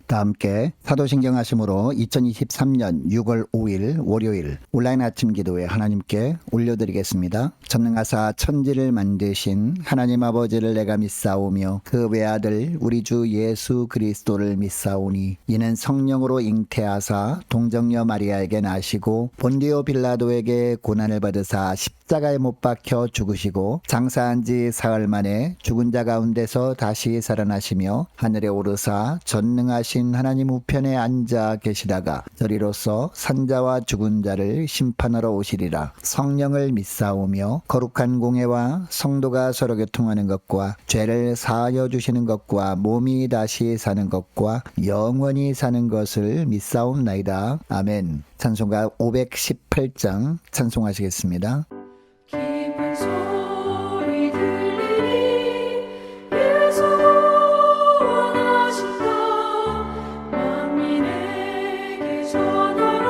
다 함께 사도신경 하심으로 2023년 6월 5일 월요일 온라인 아침 기도에 하나님께 올려드리겠습니다. 전능하사 천지를 만드신 하나님 아버지를 내가 믿사오며 그 외아들 우리 주 예수 그리스도를 믿사오니 이는 성령으로 잉태하사 동정녀 마리아에게 나시고 본디오 빌라도에게 고난을 받으사 십자가에 못 박혀 죽으시고 장사한 지 사흘 만에 죽은 자 가운데서 다시 살아나시며 하늘에 오르사 전능하신 하나님 우편에 앉아 계시다가 저리로서 산자와 죽은 자를 심판하러 오시리라. 성령을 믿사오며 거룩한 공회와 성도가 서로 교통하는 것과 죄를 사하여 주시는 것과 몸이 다시 사는 것과 영원히 사는 것을 믿사옵나이다. 아멘. 찬송가 518장 찬송하시겠습니다. 깊은 소리 들리니 예수 구원하신다. 만민에게 전하라.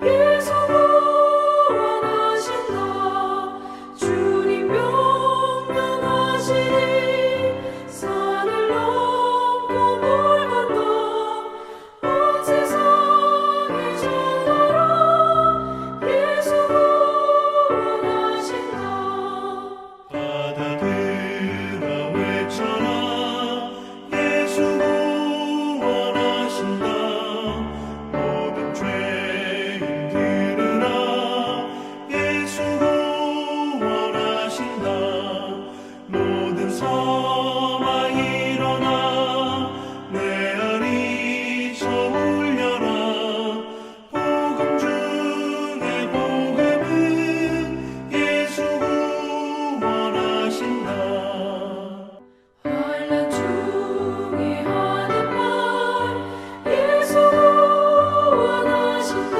예수 구원하신다. 주님 명령하시니 산을 넘고 물 건너 온 세상에 전하라. 예수 바다들아 외쳐라. 예수 구원하신다. 모든 죄인 들으라. 예수 구원하신다. 모든 성아 일어나. 내 알이 저 울려라. 복음 중에 복음은 예수 구원하신다. 환난 중에 하는 말 예수 구원하신다.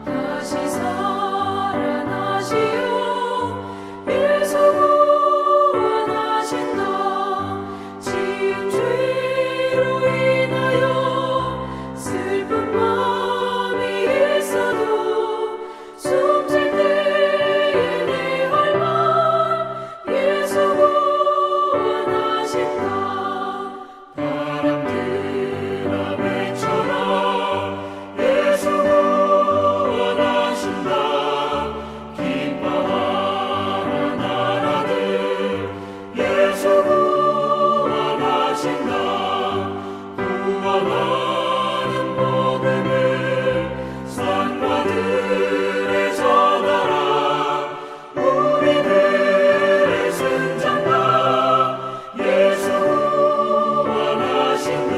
다시 살아나시오. 예수 구원하신다. 지은 죄로 인하여 슬픈 마음이 있어도 숨질 때에 내 할 말 예수 구원하신다. 바람들아 외쳐라. 예수 구원하신다. 기뻐하라 나라들. 예수 구원하신다. 구원하는 복음을 산과들에 전하라. 우리들의 승장가 예수 구원하신다.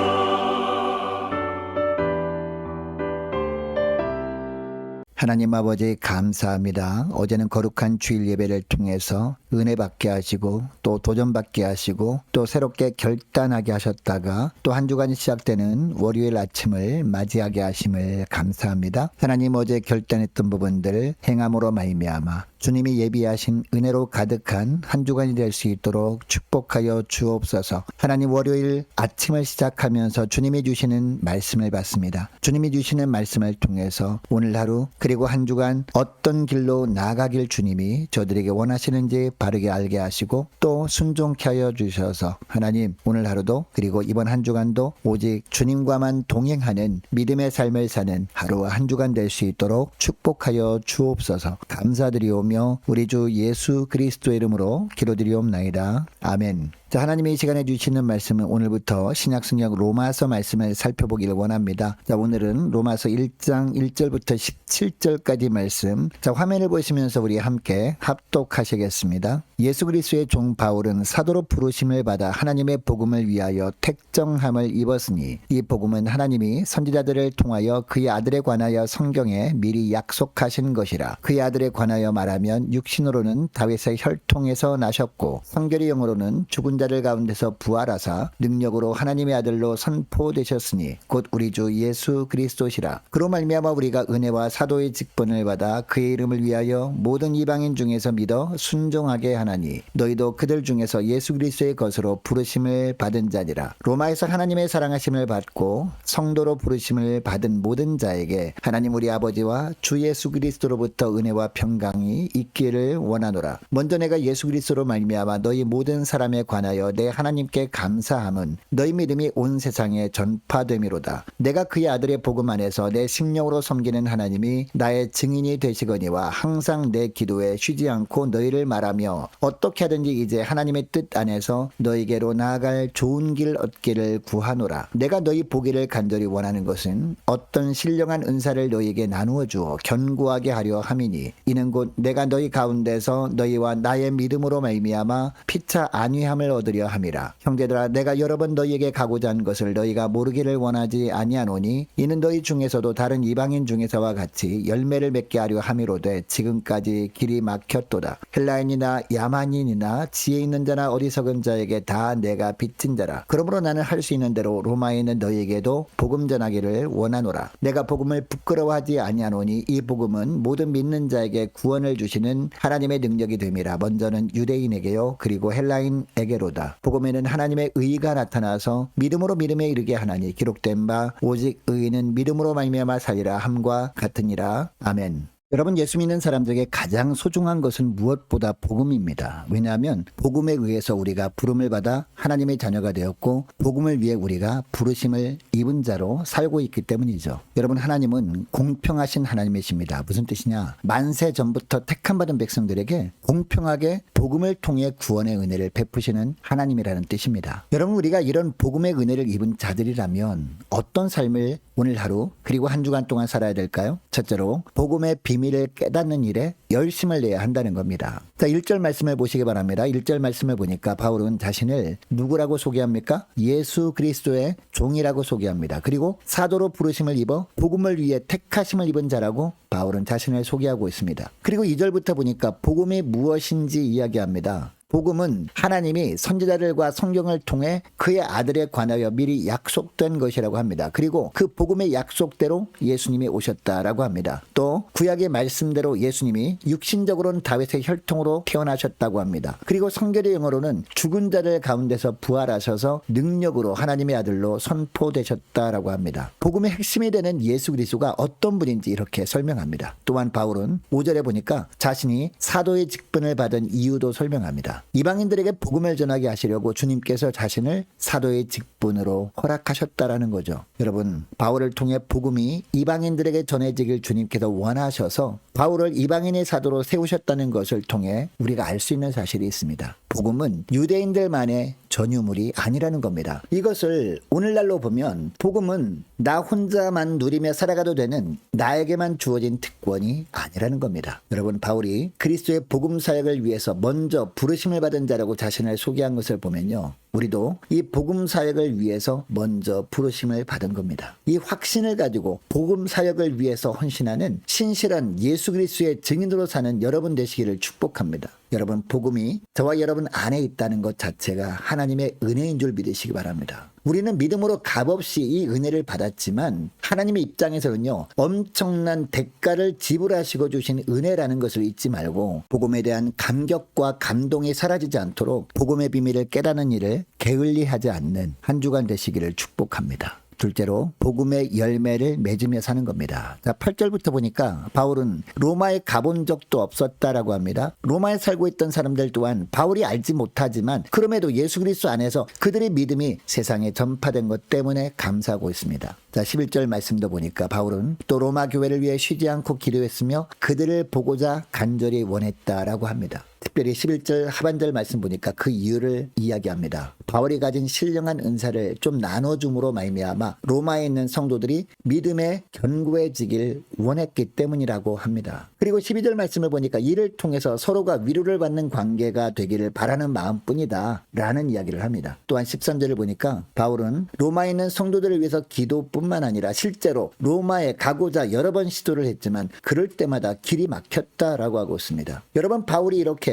하나님 아버지 감사합니다. 어제는 거룩한 주일 예배를 통해서 은혜 받게 하시고 또 도전 받게 하시고 또 새롭게 결단하게 하셨다가 또 한 주간이 시작되는 월요일 아침을 맞이하게 하심을 감사합니다. 하나님 어제 결단했던 부분들 행함으로 말미암아 주님이 예비하신 은혜로 가득한 한 주간이 될 수 있도록 축복하여 주옵소서. 하나님 월요일 아침을 시작하면서 주님이 주시는 말씀을 받습니다. 주님이 주시는 말씀을 통해서 오늘 하루 그리고 한 주간 어떤 길로 나아가길 주님이 저들에게 원하시는지 바르게 알게 하시고 또 순종케 하여 주셔서 하나님 오늘 하루도 그리고 이번 한 주간도 오직 주님과만 동행하는 믿음의 삶을 사는 하루와 한 주간 될 수 있도록 축복하여 주옵소서. 감사드리오며 우리 주 예수 그리스도의 이름으로 기도드리옵나이다. 아멘. 자, 하나님이 이 시간에 주시는 말씀은 오늘부터 신약성경 로마서 말씀을 살펴보기를 원합니다. 자, 오늘은 로마서 1장 1절부터 17절까지 말씀. 자, 화면을 보시면서 우리 함께 합독하시겠습니다. 예수 그리스도의 종 바울은 사도로 부르심을 받아 하나님의 복음을 위하여 택정함을 입었으니 이 복음은 하나님이 선지자들을 통하여 그의 아들에 관하여 성경에 미리 약속하신 것이라. 그의 아들에 관하여 말하면 육신으로는 다윗의 혈통에서 나셨고 성결의 영으로는 죽은 자들 가운데서 부활하사 능력으로 하나님의 아들로 선포되셨으니 곧 우리 주 예수 그리스도시라. 그로 말미암아 우리가 은혜와 사도의 직분을 받아 그의 이름을 위하여 모든 이방인 중에서 믿어 순종하게 하나니 너희도 그들 중에서 예수 그리스도의 것으로 부르심을 받은 자니라. 로마에서 하나님의 사랑하심을 받고 성도로 부르심을 받은 모든 자에게 하나님 우리 아버지와 주 예수 그리스도로부터 은혜와 평강이 있기를 원하노라. 먼저 내가 예수 그리스도로 말미암아 너희 모든 사람에 관하여 인하여 내 하나님께 감사함은 너희 믿음이 온 세상에 전파됨이로다. 내가 그의 아들의 복음 안에서 내 심령으로 섬기는 하나님이 나의 증인이 되시거니와 항상 내 기도에 쉬지 않고 너희를 말하며 어떻게 하든지 이제 하나님의 뜻 안에서 너희에게로 나아갈 좋은 길 얻기를 구하노라. 내가 너희 보기를 간절히 원하는 것은 어떤 신령한 은사를 너희에게 나누어 주어 견고하게 하려 함이니 이는 곧 내가 너희 가운데서 너희와 나의 믿음으로 말미암아 피차 안위함을 얻으려 함이라. 형제들아, 내가 여러 번 너희에게 가고자 한 것을 너희가 모르기를 원하지 아니하노니 이는 너희 중에서도 다른 이방인 중에서와 같이 열매를 맺게 하려 함이로되 지금까지 길이 막혔도다. 헬라인이나 야만인이나 지혜 있는 자나 어리석은 자에게 다 내가 빚진 자라. 그러므로 나는 할 수 있는 대로 로마에 있는 너희에게도 복음 전하기를 원하노라. 내가 복음을 부끄러워하지 아니하노니 이 복음은 모든 믿는 자에게 구원을 주시는 하나님의 능력이 됨이라. 먼저는 유대인에게요 그리고 헬라인에게로다. 복음에는 하나님의 의가 나타나서 믿음으로 믿음에 이르게 하나니 기록된 바 오직 의인은 믿음으로 말미암아 살리라 함과 같으니라. 아멘. 여러분, 예수 믿는 사람들에게 가장 소중한 것은 무엇보다 복음입니다. 왜냐하면 복음에 의해서 우리가 부름을 받아 하나님의 자녀가 되었고 복음을 위해 우리가 부르심을 입은 자로 살고 있기 때문이죠. 여러분, 하나님은 공평하신 하나님이십니다. 무슨 뜻이냐? 만세 전부터 택함받은 백성들에게 공평하게 복음을 통해 구원의 은혜를 베푸시는 하나님이라는 뜻입니다. 여러분, 우리가 이런 복음의 은혜를 입은 자들이라면 어떤 삶을 오늘 하루 그리고 한 주간 동안 살아야 될까요? 첫째로 복음의 비밀을 깨닫는 일에 열심을 내야 한다는 겁니다. 자, 1절 말씀을 보시기 바랍니다. 1절 말씀을 보니까 바울은 자신을 누구라고 소개합니까? 예수 그리스도의 종이라고 소개합니다. 그리고 사도로 부르심을 입어 복음을 위해 택하심을 입은 자라고 바울은 자신을 소개하고 있습니다. 그리고 2절부터 보니까 복음이 무엇인지 이야기합니다. 복음은 하나님이 선지자들과 성경을 통해 그의 아들에 관하여 미리 약속된 것이라고 합니다. 그리고 그 복음의 약속대로 예수님이 오셨다라고 합니다. 또 구약의 말씀대로 예수님이 육신적으로는 다윗의 혈통으로 태어나셨다고 합니다. 그리고 성결의 영어로는 죽은 자들 가운데서 부활하셔서 능력으로 하나님의 아들로 선포되셨다라고 합니다. 복음의 핵심이 되는 예수 그리스도가 어떤 분인지 이렇게 설명합니다. 또한 바울은 5절에 보니까 자신이 사도의 직분을 받은 이유도 설명합니다. 이방인들에게 복음을 전하게 하시려고 주님께서 자신을 사도의 직분으로 허락하셨다라는 거죠. 여러분, 바울을 통해 복음이 이방인들에게 전해지길 주님께서 원하셔서 바울을 이방인의 사도로 세우셨다는 것을 통해 우리가 알 수 있는 사실이 있습니다. 복음은 유대인들만의 전유물이 아니라는 겁니다. 이것을 오늘날로 보면 복음은 나 혼자만 누리며 살아가도 되는 나에게만 주어진 특권이 아니라는 겁니다. 여러분, 바울이 그리스도의 복음 사역을 위해서 먼저 부르심을 받은 자라고 자신을 소개한 것을 보면요, 우리도 이 복음 사역을 위해서 먼저 부르심을 받은 겁니다. 이 확신을 가지고 복음 사역을 위해서 헌신하는 신실한 예수 그리스도의 증인으로 사는 여러분 되시기를 축복합니다. 여러분, 복음이 저와 여러분 안에 있다는 것 자체가 하나님의 은혜인 줄 믿으시기 바랍니다. 우리는 믿음으로 값없이 이 은혜를 받았지만 하나님의 입장에서는요, 엄청난 대가를 지불하시고 주신 은혜라는 것을 잊지 말고 복음에 대한 감격과 감동이 사라지지 않도록 복음의 비밀을 깨닫는 일을 게을리하지 않는 한 주간 되시기를 축복합니다. 둘째로 복음의 열매를 맺으며 사는 겁니다. 자, 8절부터 보니까 바울은 로마에 가본 적도 없었다라고 합니다. 로마에 살고 있던 사람들 또한 바울이 알지 못하지만 그럼에도 예수 그리스도 안에서 그들의 믿음이 세상에 전파된 것 때문에 감사하고 있습니다. 자, 11절 말씀도 보니까 바울은 또 로마 교회를 위해 쉬지 않고 기도했으며 그들을 보고자 간절히 원했다라고 합니다. 특별히 11절 하반절 말씀 보니까 그 이유를 이야기합니다. 바울이 가진 신령한 은사를 좀 나눠줌으로 말미암아 로마에 있는 성도들이 믿음에 견고해지길 원했기 때문이라고 합니다. 그리고 12절 말씀을 보니까 이를 통해서 서로가 위로를 받는 관계가 되기를 바라는 마음뿐이다 라는 이야기를 합니다. 또한 13절을 보니까 바울은 로마에 있는 성도들을 위해서 기도뿐만 아니라 실제로 로마에 가고자 여러 번 시도를 했지만 그럴 때마다 길이 막혔다라고 하고 있습니다. 여러분, 바울이 이렇게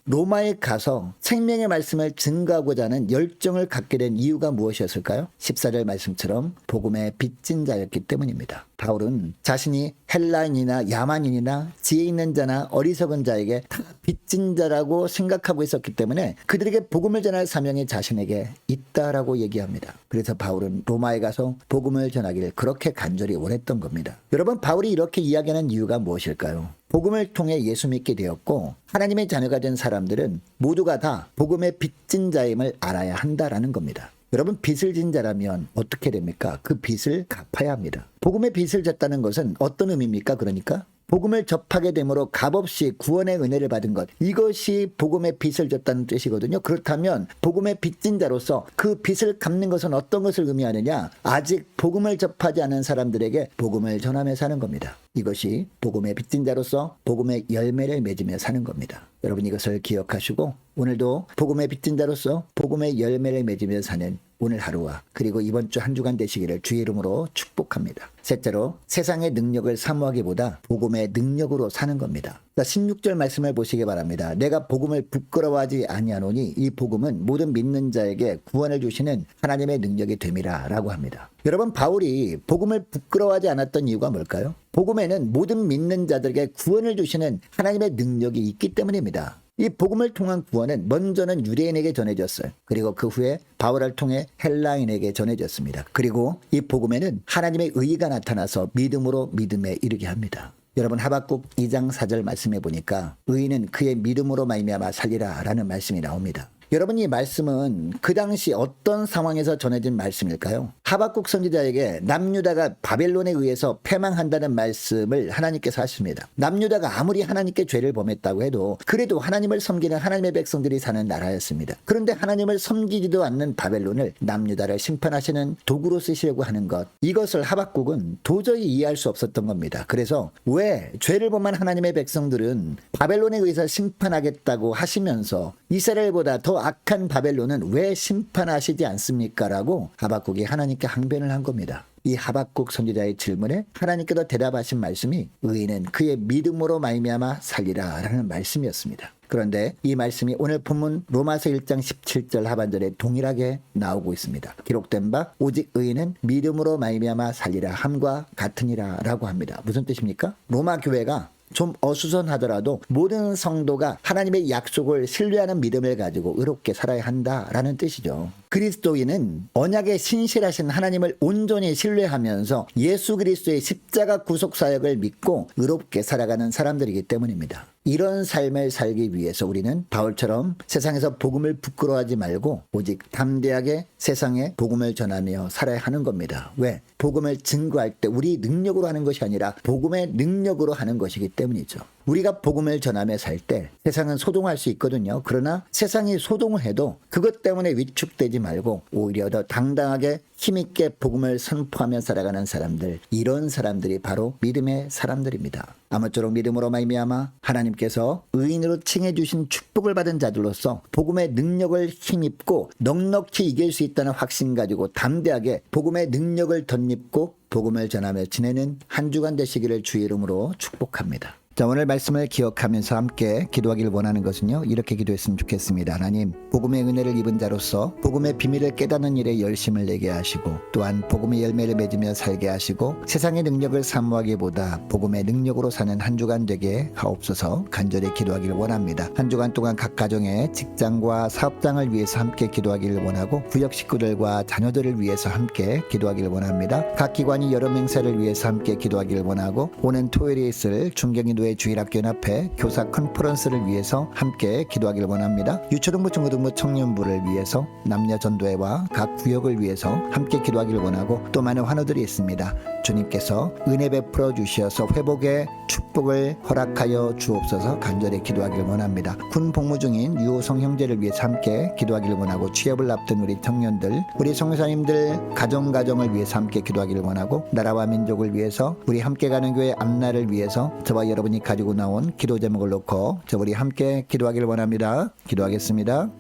로마에 가서 생명의 말씀을 증거하고자 하는 열정을 갖게 된 이유가 무엇이었을까요? 14절 말씀처럼 복음의 빚진 자였기 때문입니다. 바울은 자신이 헬라인이나 야만인이나 지혜 있는 자나 어리석은 자에게 다 빚진 자라고 생각하고 있었기 때문에 그들에게 복음을 전할 사명이 자신에게 있다라고 얘기합니다. 그래서 바울은 로마에 가서 복음을 복음을 전하기를 그렇게 간절히 원했던 겁니다. 여러분, 바울이 이렇게 이야기하는 이유가 무엇일까요? 복음을 통해 예수 믿게 되었고 하나님의 자녀가 된 사람들은 모두가 다 복음의 빚진 자임을 알아야 한다라는 겁니다. 여러분, 빚을 진 자라면 어떻게 됩니까? 그 빚을 갚아야 합니다. 복음의 빚을 졌다는 것은 어떤 의미입니까? 그러니까 복음을 접하게 되므로 값없이 구원의 은혜를 받은 것, 이것이 복음의 빚을 졌다는 뜻이거든요. 그렇다면 복음의 빚진 자로서 그 빚을 갚는 것은 어떤 것을 의미하느냐? 아직 복음을 접하지 않은 사람들에게 복음을 전하며 사는 겁니다. 이것이 복음의 빚진 자로서 복음의 열매를 맺으며 사는 겁니다. 여러분, 이것을 기억하시고 오늘도 복음의 빚진 자로서 복음의 열매를 맺으며 사는 오늘 하루와 그리고 이번 주 한 주간 되시기를 주의 이름으로 축복합니다. 셋째로, 세상의 능력을 사모하기보다 복음의 능력으로 사는 겁니다. 16절 말씀을 보시기 바랍니다. 내가 복음을 부끄러워하지 아니하노니 이 복음은 모든 믿는 자에게 구원을 주시는 하나님의 능력이 됨이라 라고 합니다. 여러분, 바울이 복음을 부끄러워하지 않았던 이유가 뭘까요? 복음에는 모든 믿는 자들에게 구원을 주시는 하나님의 능력이 있기 때문입니다. 이 복음을 통한 구원은 먼저는 유대인에게 전해졌어요. 그리고 그 후에 바울을 통해 헬라인에게 전해졌습니다. 그리고 이 복음에는 하나님의 의가 나타나서 믿음으로 믿음에 이르게 합니다. 여러분, 하박국 2장 4절 말씀해 보니까 의인은 그의 믿음으로 말미암아 살리라 라는 말씀이 나옵니다. 여러분, 이 말씀은 그 당시 어떤 상황에서 전해진 말씀일까요? 하박국 선지자에게 남유다가 바벨론에 의해서 패망한다는 말씀을 하나님께서 하십니다. 남유다가 아무리 하나님께 죄를 범했다고 해도 그래도 하나님을 섬기는 하나님의 백성들이 사는 나라였습니다. 그런데 하나님을 섬기지도 않는 바벨론을 남유다를 심판하시는 도구로 쓰시려고 하는 것, 이것을 하박국은 도저히 이해할 수 없었던 겁니다. 그래서 왜 죄를 범한 하나님의 백성들은 바벨론에 의해서 심판하겠다고 하시면서 이스라엘보다 더 악한 바벨론은 왜 심판하시지 않습니까? 라고 하박국이 하나님께 항변을 한 겁니다. 이 하박국 선지자의 질문에 하나님께서 대답하신 말씀이 의인은 그의 믿음으로 말미암아 살리라 라는 말씀이었습니다. 그런데 이 말씀이 오늘 본문 로마서 1장 17절 하반절에 동일하게 나오고 있습니다. 기록된 바 오직 의인은 믿음으로 말미암아 살리라 함과 같으니라 라고 합니다. 무슨 뜻입니까? 로마 교회가 좀 어수선하더라도 모든 성도가 하나님의 약속을 신뢰하는 믿음을 가지고 의롭게 살아야 한다라는 뜻이죠. 그리스도인은 언약에 신실하신 하나님을 온전히 신뢰하면서 예수 그리스도의 십자가 구속 사역을 믿고 의롭게 살아가는 사람들이기 때문입니다. 이런 삶을 살기 위해서 우리는 바울처럼 세상에서 복음을 부끄러워하지 말고 오직 담대하게 세상에 복음을 전하며 살아야 하는 겁니다. 왜? 복음을 증거할 때 우리 능력으로 하는 것이 아니라 복음의 능력으로 하는 것이기 때문이죠. 우리가 복음을 전하며 살 때 세상은 소동할 수 있거든요. 그러나 세상이 소동을 해도 그것 때문에 위축되지 말고 오히려 더 당당하게 힘있게 복음을 선포하며 살아가는 사람들, 이런 사람들이 바로 믿음의 사람들입니다. 아무쪼록 믿음으로 말미암아 하나님께서 의인으로 칭해 주신 축복을 받은 자들로서 복음의 능력을 힘입고 넉넉히 이길 수 있다는 확신 가지고 담대하게 복음의 능력을 덧입고 복음을 전하며 지내는 한 주간 되시기를 주의 이름으로 축복합니다. 자, 오늘 말씀을 기억하면서 함께 기도하기를 원하는 것은요, 이렇게 기도했으면 좋겠습니다. 하나님, 복음의 은혜를 입은 자로서 복음의 비밀을 깨닫는 일에 열심을 내게 하시고 또한 복음의 열매를 맺으며 살게 하시고 세상의 능력을 사모하기보다 복음의 능력으로 사는 한 주간 되게 하옵소서 간절히 기도하기를 원합니다. 한 주간 동안 각 가정의 직장과 사업장을 위해서 함께 기도하기를 원하고 구역 식구들과 자녀들을 위해서 함께 기도하기를 원합니다. 각 기관이 여러 맹세를 위해서 함께 기도하기를 원하고 오는 토요일에 있을 중경인도의 주일학교연합회 교사 컨퍼런스를 위해서 함께 기도하기를 원합니다. 유초등부 중고등부 청년부를 위해서 남녀전도회와 각 구역을 위해서 함께 기도하기를 원하고 또 많은 환우들이 있습니다. 주님께서 은혜 베풀어 주시어서 회복의 축복을 허락하여 주옵소서 간절히 기도하기를 원합니다. 군 복무 중인 유호성 형제를 위해서 함께 기도하기를 원하고 취업을 앞둔 우리 청년들, 우리 성교사님들 가정을 위해서 함께 기도하기를 원하고 나라와 민족을 위해서 우리 함께 가는 교회 앞날을 위해서 저와 여러분이 가지고 나온 기도 제목을 놓고 저 우리 함께 기도하기를 원합니다. 기도하겠습니다.